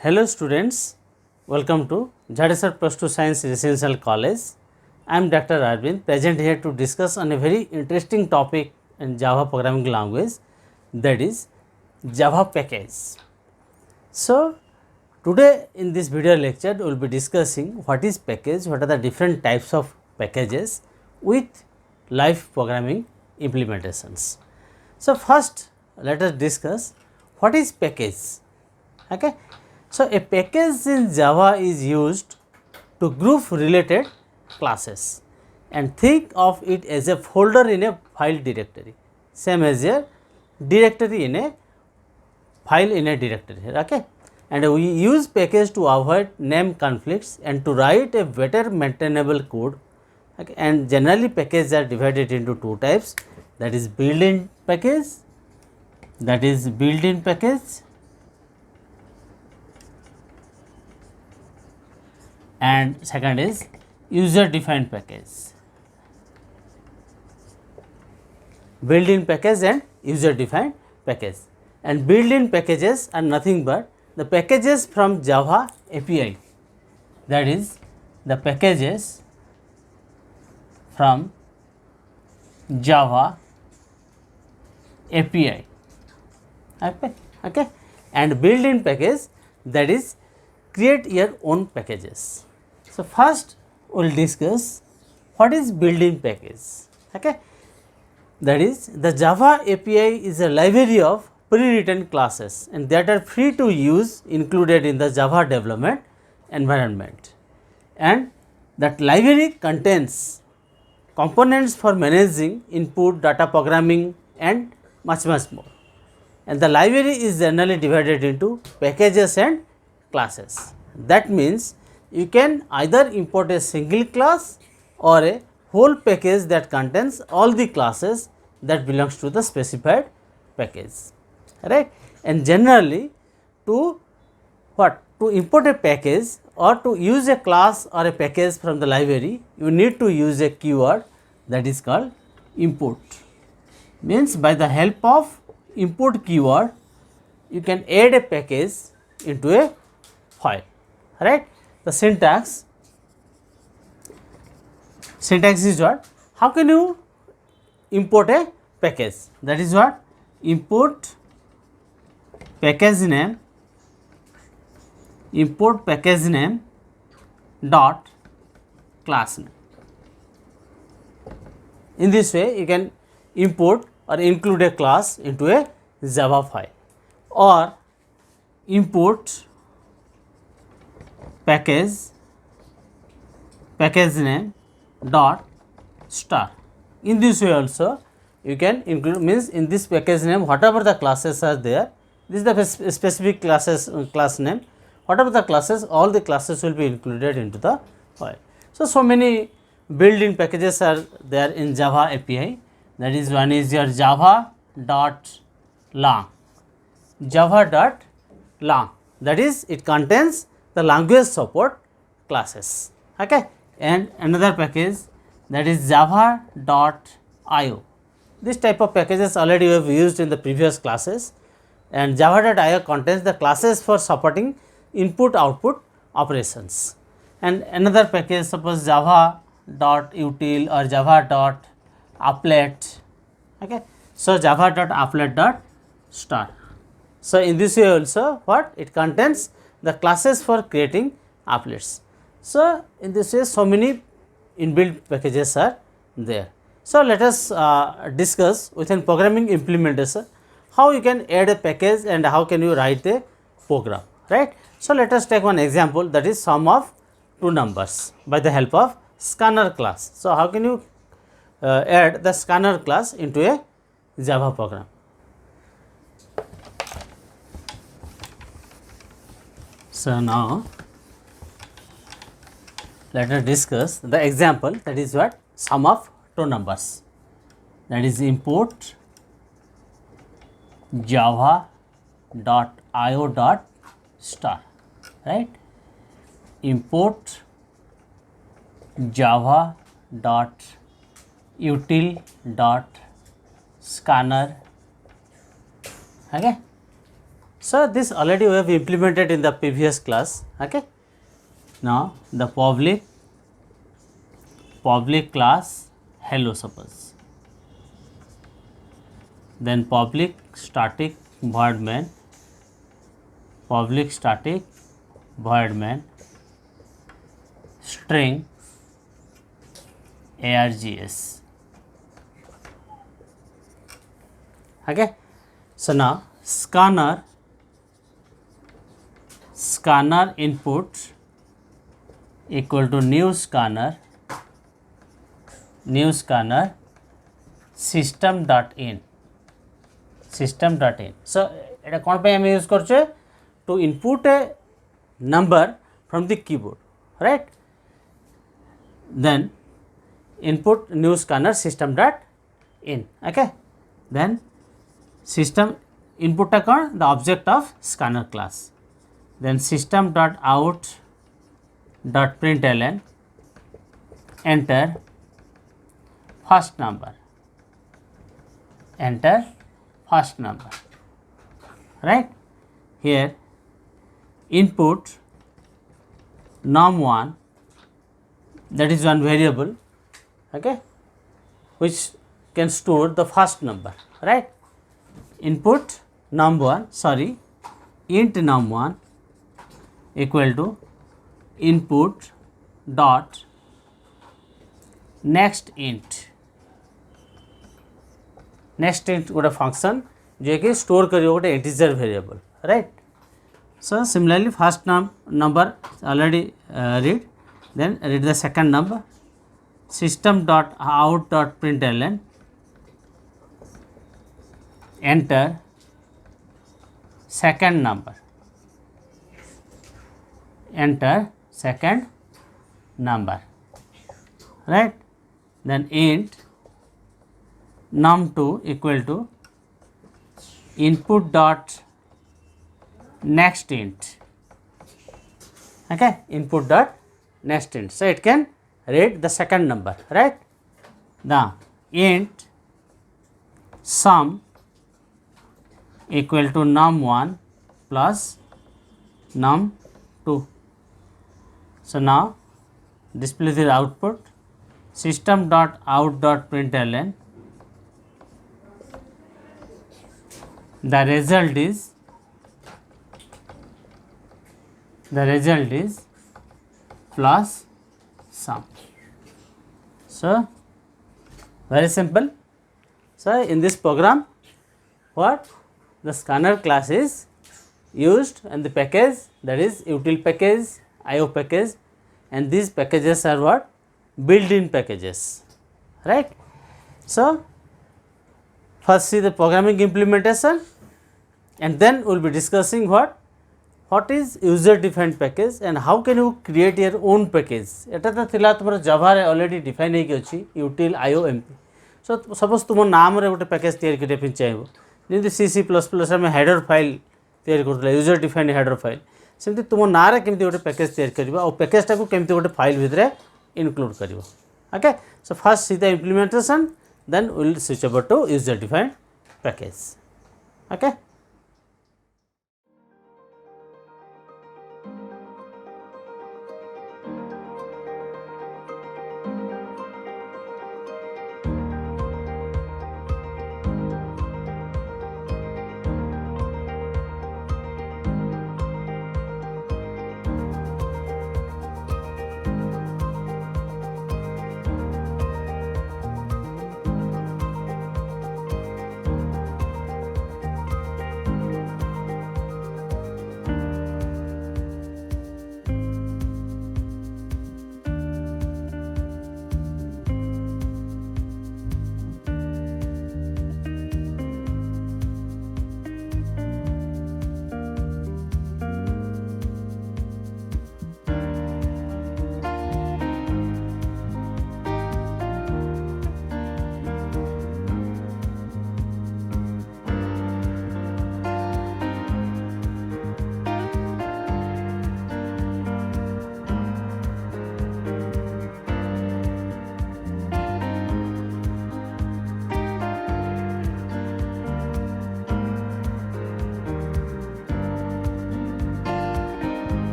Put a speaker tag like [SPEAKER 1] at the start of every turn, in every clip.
[SPEAKER 1] Hello students, welcome to Jadesar Plus 2 Science Residential College. I am Dr. Arvind, present here to discuss on a very interesting topic in Java programming language, that is Java package. So today in this video lecture we will be discussing what is package, what are the different types of packages with live programming implementations. So first let us discuss what is package. Okay. So a package in Java is used to group related classes and think of it as a folder in a file directory, same as a directory in a file in a directory. Okay. And we use package to avoid name conflicts and to write a better maintainable code. Okay. And generally packages are divided into two types, that is built-in package, and second is user defined package. Built-in package and user defined package. And built-in packages are nothing but the packages from Java API, that is the packages from Java API. Okay. And built-in package, that is create your own packages. So first we will discuss what is built-in package. Okay. That is the Java API is a library of pre-written classes and that are free to use, included in the Java development environment, and that library contains components for managing input, data programming and much more. And the library is generally divided into packages and classes. That means you can either import a single class or a whole package that contains all the classes that belongs to the specified package, right. And generally to import a package or to use a class or a package from the library, you need to use a keyword that is called import. Means by the help of import keyword you can add a package into a file, right. The syntax is what? How can you import a package? That is what? Import package name dot class name. In this way you can import or include a class into a Java file, or import package name dot star. In this way also you can include, means in this package name whatever the classes are there, this is the specific class name, whatever the classes, all the classes will be included into the file. So many built-in packages are there in Java API. That is, one is your java.lang, that is it contains the language support classes. Okay. And another package, that is java.io. This type of packages already we have used in the previous classes, and java.io contains the classes for supporting input output operations. And another package, suppose java.util or java.applet. Okay. So java.applet.star. So in this way also what it contains the classes for creating applets. So in this way so many inbuilt packages are there. So let us discuss within programming implementation how you can add a package and how can you write a program, right. So let us take one example, that is sum of two numbers by the help of scanner class. So how can you add the scanner class into a Java program? So now let us discuss the example, that is what? Sum of two numbers, that is import java.io.star, right. Import java.util.scanner. Okay. So this already we have implemented in the previous class. Okay. Now the public class hello suppose, then public static void main string args. Okay. So now scanner input equal to new scanner system.in. So এটা কোন pay আমি use করছে to input a number from the keyboard, right? Then input new scanner system.in. Okay. Then system input টা কোন the object of scanner class. Then system.out.println enter first number, right? Here input num1, that is one variable, okay, which can store the first number, right? Input num1, int num1 equal to input dot next int गोटे function जो कि store करियो गोटे integer variable, right? So similarly first number already read, then read the second number system.out.println enter second number, right? Then int num2 equal to input dot next int, okay, input dot next int. So it can read the second number, right? Now int sum equal to num1 plus num2. So now display the output system.out.println. The result is plus sum. So very simple. So in this program, what the scanner class is used and the package, that is util package, IO package, and these packages are what? Built-in packages, right? So first see the programming implementation, and then we will be discussing what is user defined package and how can you create your own package. एटा तो थिला तुमर जावा रे already define हे अछि util iomp. So suppose तुम नाम रे गोटे package तैयार करे पिन चाहिबो, जेंति C++ में हेडर फाइल तैयार करथला यूजर डिफाइंड हेडर फाइल, सेमति तुम ना रे केमति गोटे पैकेज तैयार करबा और पैकेज टा को केमति गोटे फाइल भितरे include करिवो. Okay, so first see the implementation, then we will switch over to user defined package. Okay.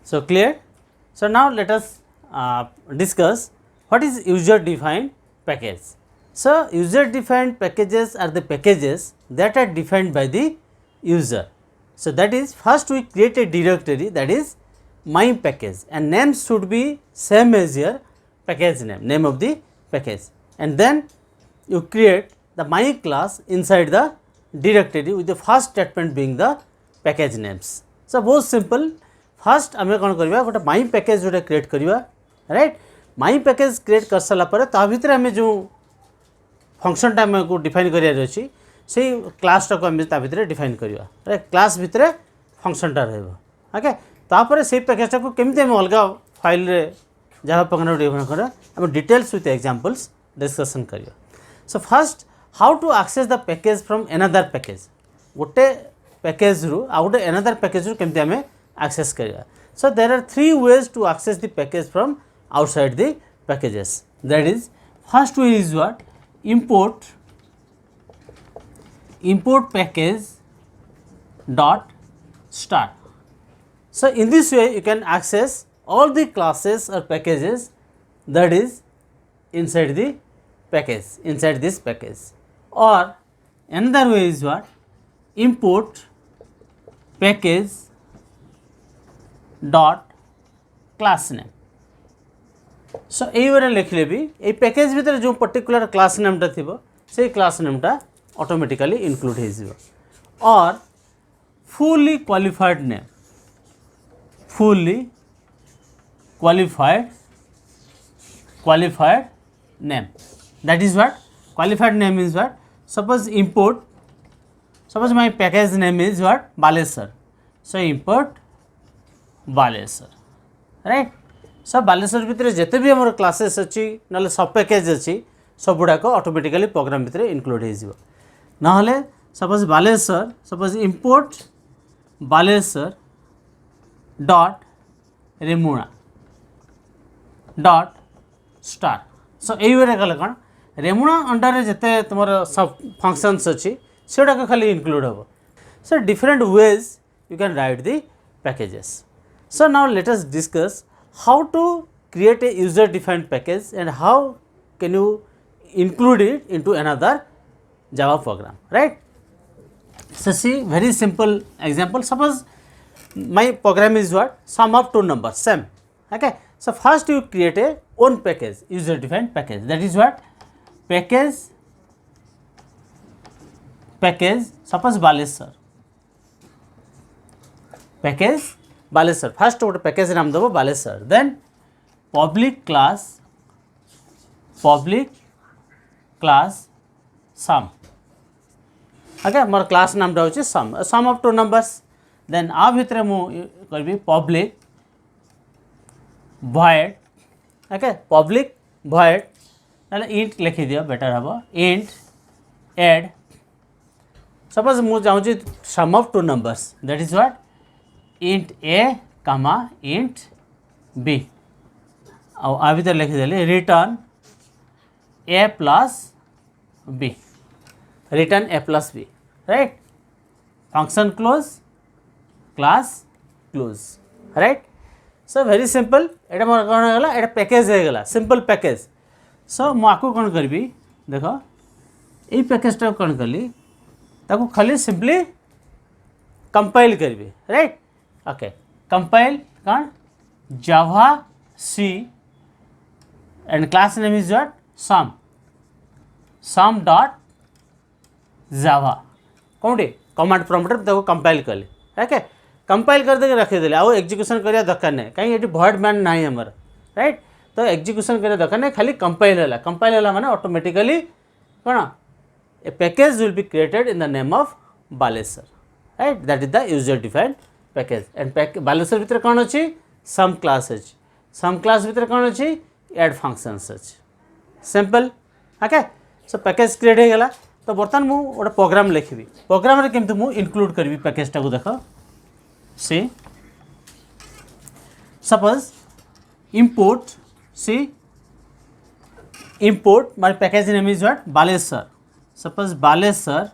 [SPEAKER 1] So clear? So now let us discuss what is user defined package. So user defined packages are the packages that are defined by the user. So that is, first we create a directory, that is my package, and name should be same as your package name of the package, and then you create the my class inside the directory with the first statement being the package names. So बहुत simple. First आम कौन करवा गोटे माई package Jote create करवा, right. माई package create कर सारा पर ता भितर आम जो फंक्शन टा आम को डिफाइन करार अच्छी से क्लास टाक आम ता भितर डिफाइन करवा, राइट. क्लास भितर फंक्शन टा रहिबो. ओके, तापर से पैकेज टाक केमती आम अलग फाइल रे जावा प्रोग्राम डिफाइन करा आम डिटेल्स विथ एग्जांपल्स डिस्कशन करवा. So first how to access the package from another package. गोटे पैकेज रु आ गोटे अनदर पैकेज रु केमती आम access करिया. So there are three ways to access the package from outside the packages. That is, first way is what? Import package dot start. So in this way you can access all the classes or packages that is inside the package, inside this package. Or another way is what? Import package dot class name. So ये लिखले भी ये package भितर जो particular class नेमटा थी से class नेमटा automatically include हो. और fully qualified name, fully qualified name, that is what qualified name is what. Suppose import, suppose my package name is what Baleshwar. So import Baleshwar, right. सब बालेश्वर भितर जिते भी आम क्लासेस अच्छी ना सब पैकेज अच्छी सब गुड़ाक ऑटोमेटिकली प्रोग्राम भितर इंक्लूड हो. ना suppose Baleshwar, suppose import Baleshwar dot Remuna dot star. So ये कले कौन रेमुणा अंडर जिते तुम सब फंक्शंस अच्छी से गुड़ाक खाली इंक्लूड हम. So different ways you can write the packages. So now let us discuss how to create a user defined package and how can you include it into another Java program, right. So see, very simple example. Suppose my program is what? Sum of two numbers, same. Okay. So first you create a own package, user defined package, that is what? Package suppose Baleshwar, package Baleshwar. Fast गोटे package नाम देव Baleshwar. Then public class सम. Okay, मोर class नामटा होची सम of two numbers. Then आ भितर मुझे करी public भॉइड. Okay, public भॉइड ना int लिखि दियो better हम. इंट एड सपोज मुझे चाहूँ sum of two numbers, that is what int a comma int b. आ भीतर लिखिदेली return a plus b, return a plus b, right. Function close, class close, right. So very simple. एटा more कौन होगा, एटा package हो गला, simple package. सो मुझे कौन करी देख ये पैकेजटा कौन कली ताको खाली सिंपली कंपाइल करी, राइट. ओके, कंपाइल कौन javac and class name is what sum dot java. कौन कमांड प्रॉम्प्ट ताको कंपाइल कले. ओके, कंपाइल कर दे रखीदे आउ एग्जीक्यूशन करिया दरकार नहीं कहीं ये भॉइड मैन ना आमर, राइट. तो एग्जीक्यूशन करिया दरकार नहीं, खाली कंपाइल है. कंपाइल है माने ऑटोमेटिकली कौन a package will be created in the name of Baleshwar, right. That is the user defined package. And Baleshwar भितर कौन अच्छी सम क्लास अच्छी, सम क्लास भितर कौन अच्छी एड फंक्शंस अच्छी. सिंपल. ओके, सो पैकेज क्रिएट हो गला. तो बर्तमान मु गोटे प्रोग्राम लिखी. प्रोग्राम रे केमती मु इंक्लूड करी पैकेजटा को देख. See suppose import see import my package name is what Baleshwar. Suppose Baleshwar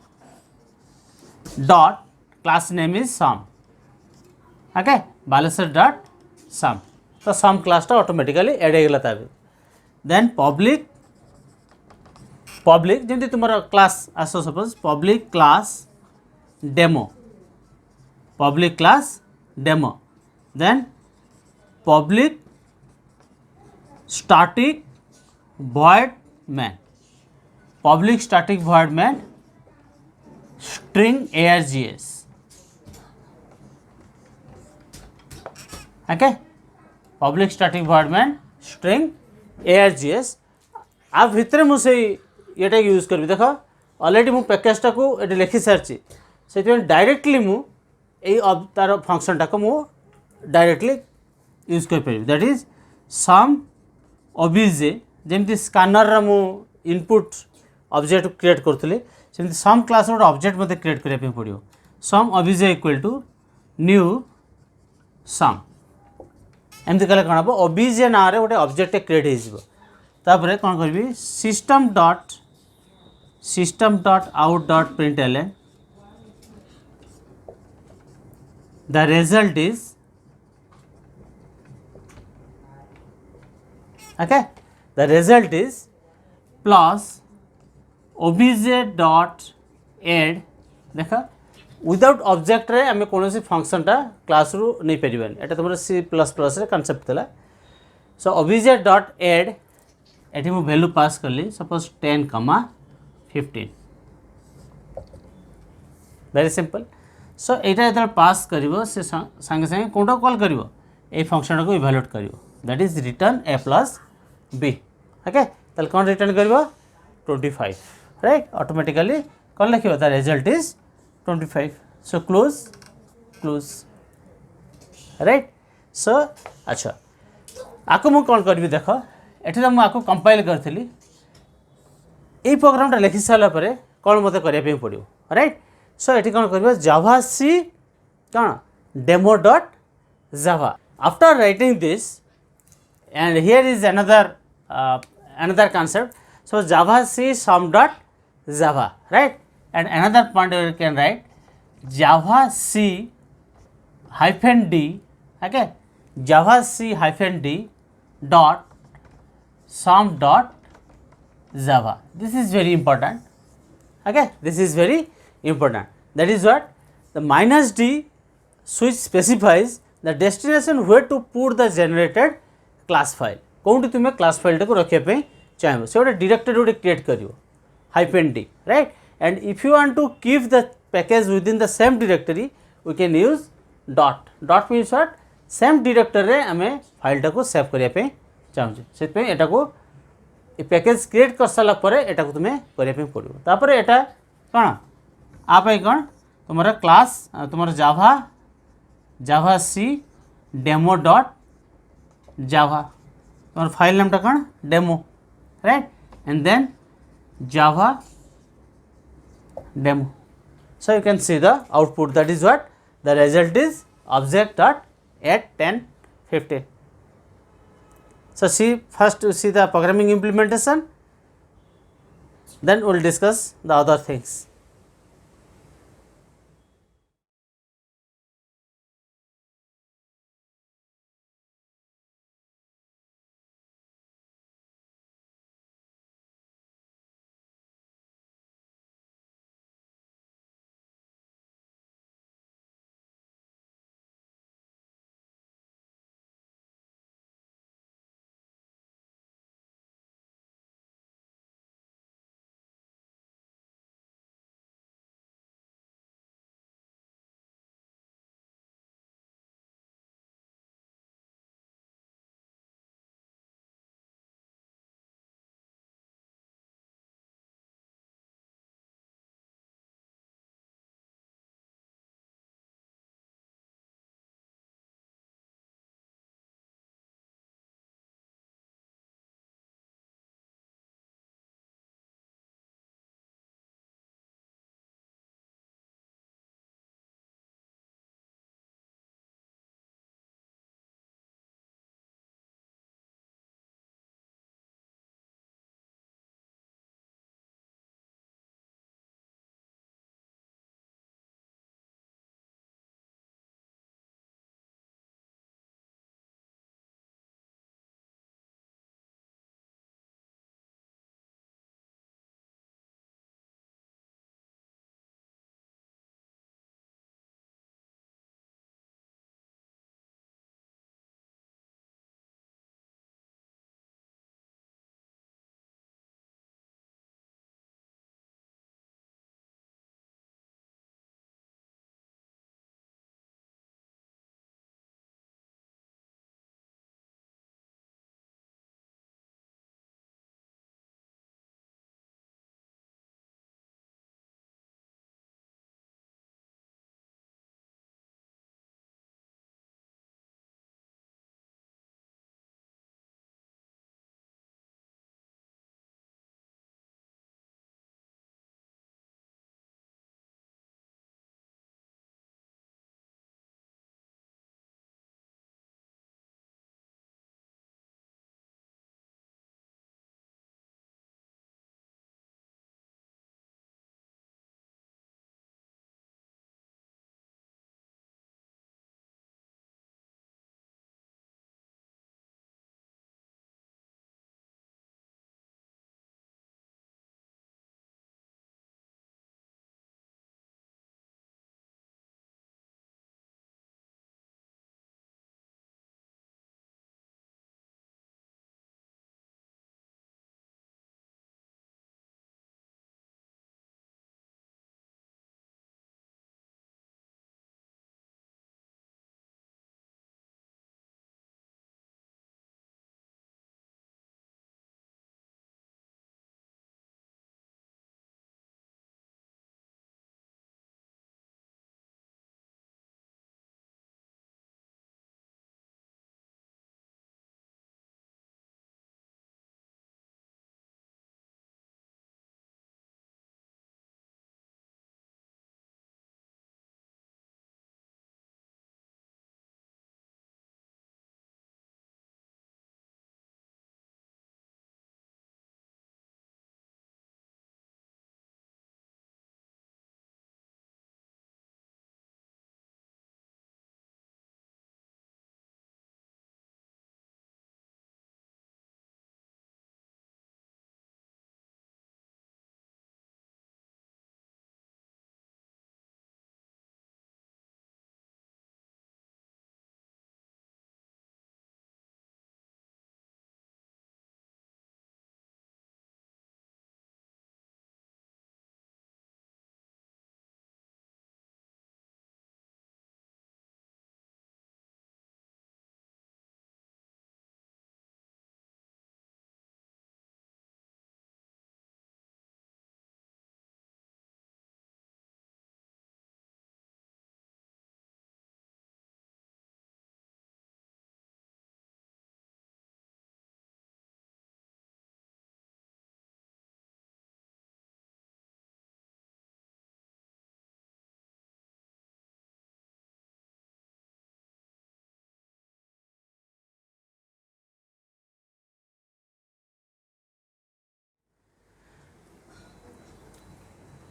[SPEAKER 1] dot class name is sum. Okay, Baleshwar dot sum तो सम क्लासटा ऑटोमेटिकली एड हो गला देन पब्लिक जमी तुम क्लास आस suppose public class demo then public static void main string args okay public static void main string args आ भितर मुझे ये यूज करी देख ऑलरेडी मु पैकेजटा को ये लिखि सारी से डायरेक्टली मु तार फंक्शनटा को मु डायरेक्टली यूज कर पारि दैट इज सम ओबीजे जमती स्कानर मु इनपुट ऑब्जेक्ट क्रिएट करूँ सेमती सम क्लास गोटे ऑब्जेक्ट मत क्रिएट करने पड़ो सम ओबीजे इक्वल टू न्यू सम एमती कले कौन हम ओबीजे ना रे गोटे ऑब्जेक्ट क्रिएट होपर कौन करी system dot out dot println the result is okay the result is plus obj dot add देखा विदाउट ऑब्जेक्ट रे आम कौन फंक्शन टा क्लास रु नहीं पारिबानी एटा तुम सी प्लस प्लस रे कॉन्सेप्ट थला सो obj dot add एठी मु वैल्यू पास करली सपोज 10 कमा 15 वेरी सिंपल सो यहाँ जो पास कर सांगे सांगे कौन कॉल कर फंक्शन को इभालुएट कर that is return a plus b okay ताल कौन रिटर्न कर 25 राइट ऑटोमेटिकली कौन लिख the result is 25 so close right so अच्छा आपको मुझे कौन करी देख ये मुझे कंपाइल करी ये प्रोग्रामटा लिखि सारापर कौन मत करने पड़ो राइट सो ये कौन कर जावा सी कौन demo dot Java after writing this and here is another concept so java c sum dot java right and another point you can write java c hyphen d okay java c hyphen d dot sum dot java this is very important okay this is very important that is what the minus d switch specifies the destination where to put the generated class file कौटी तुम्हें class file टाक रखापी चाहिए से गोटे directory गोटे create कर hyphen D right and if you want to keep the package within the same directory we can use dot means what same directory रे आम file टाक save करने चाहिए से पैकेज क्रिएट कर सारापर यहाँ तुम्हें करने पड़ो तापर यहाँ कौन आप कौन तुम क्लास तुम जावा सी डेमो डॉट जावा तुम फाइल नाम कौन demo right and then Java demo so you can see the output that is what the result is object dot at 10 15 so first see the programming implementation then we'll discuss the other things.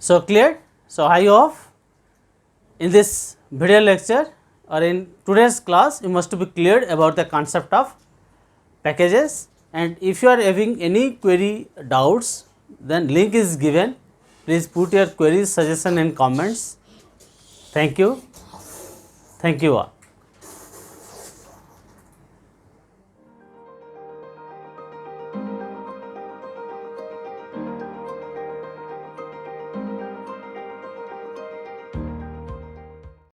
[SPEAKER 1] So clear? So I hope in this video lecture or in today's class you must be cleared about the concept of packages, and if you are having any query doubts, then link is given. Please put your queries, suggestion in comments. Thank you all.